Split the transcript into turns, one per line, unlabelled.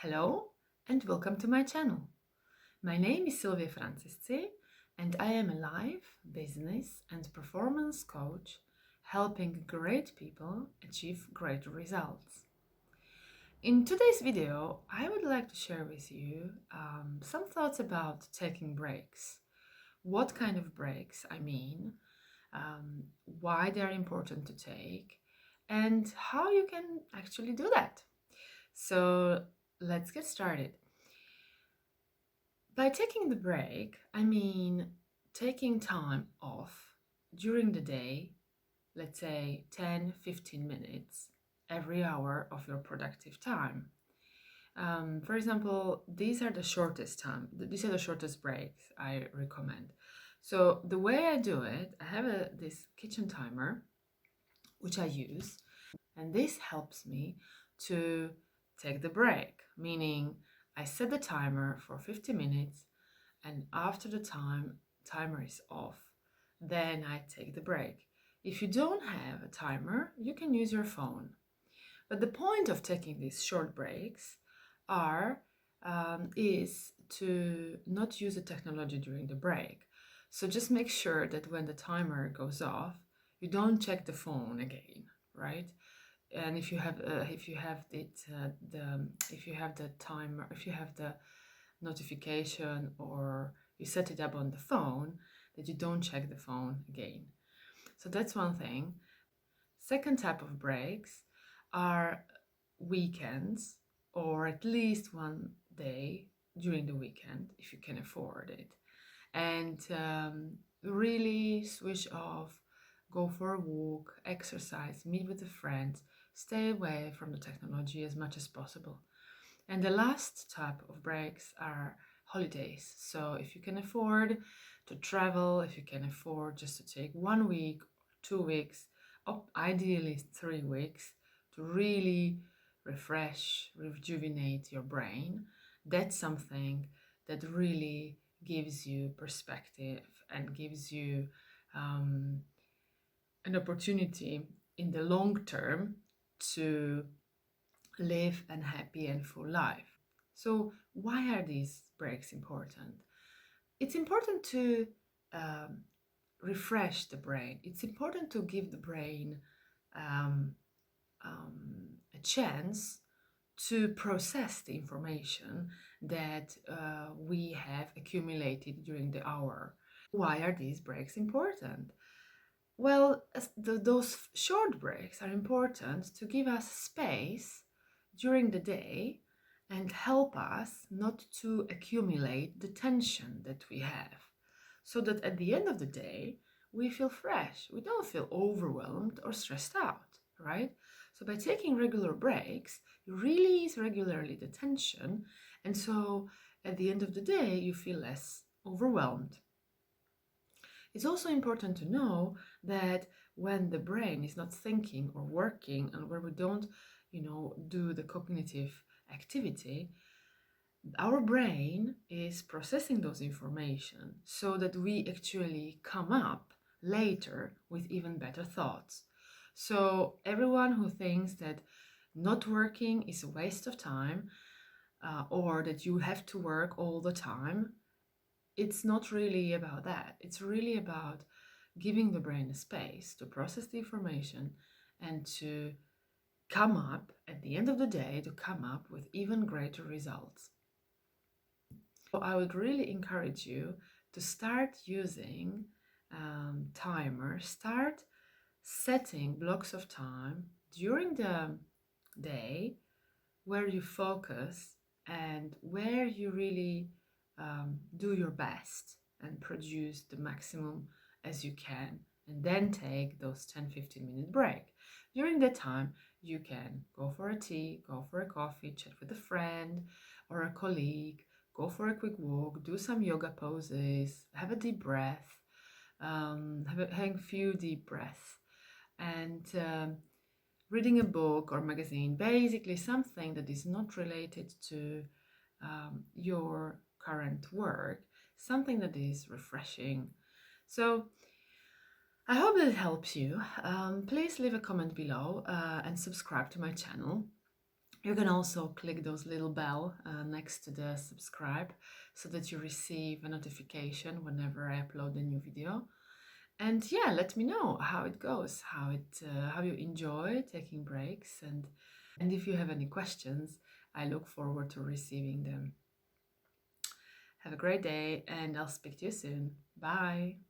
Hello and welcome to my channel. My name is Silvia Francisci and I am a life, business and performance coach helping great people achieve great results. In today's video, I would like to share with you some thoughts about taking breaks. What kind of breaks I mean, why they are important to take, and how you can actually do that. So let's get started. By taking the break, I mean taking time off during the day, let's say 10-15 minutes every hour of your productive time. For example, these are the shortest breaks I recommend. So the way I do it, I have this kitchen timer which I use, and this helps me to take the break, meaning I set the timer for 50 minutes, and after the timer is off, then I take the break. If you don't have a timer, you can use your phone. But the point of taking these short breaks is to not use the technology during the break. So just make sure that when the timer goes off, you don't check the phone again, right? And if you have the notification, or you set it up on the phone, that you don't check the phone again. So that's one thing. Second type of breaks are weekends, or at least one day during the weekend if you can afford it, and really switch off, go for a walk, exercise, meet with a friend, stay away from the technology as much as possible. And the last type of breaks are holidays. So if you can afford to travel, if you can afford just to take 1 week, 2 weeks, ideally 3 weeks, to really refresh, rejuvenate your brain, that's something that really gives you perspective and gives you an opportunity in the long term to live a happy and full life. So why are these breaks important? It's important to um, refresh the brain. It's important to give the brain um, a chance to process the information that we have accumulated during the hour. Why are these breaks important? Well, those short breaks are important to give us space during the day and help us not to accumulate the tension that we have, so that at the end of the day, we feel fresh. We don't feel overwhelmed or stressed out, right? So by taking regular breaks, you release regularly the tension, and so at the end of the day, you feel less overwhelmed. It's also important to know that when the brain is not thinking or working, and where we don't, do the cognitive activity, our brain is processing those information so that we actually come up later with even better thoughts. So everyone who thinks that not working is a waste of time, or that you have to work all the time, it's not really about that. It's really about giving the brain a space to process the information and to come up at the end of the day, to come up with even greater results. So I would really encourage you to start using timers, start setting blocks of time during the day where you focus and where you really do your best and produce the maximum as you can, and then take those 10-15 minute break. During that time, you can go for a tea, go for a coffee, chat with a friend or a colleague, go for a quick walk, do some yoga poses, have a deep breath, have a few deep breaths, and reading a book or magazine, basically something that is not related to your current work, something that is refreshing. So I hope that it helps you. Please leave a comment below and subscribe to my channel. You can also click those little bell next to the subscribe so that you receive a notification whenever I upload a new video. And yeah, let me know how it goes, how you enjoy taking breaks, and if you have any questions, I look forward to receiving them. Have a great day, and I'll speak to you soon. Bye.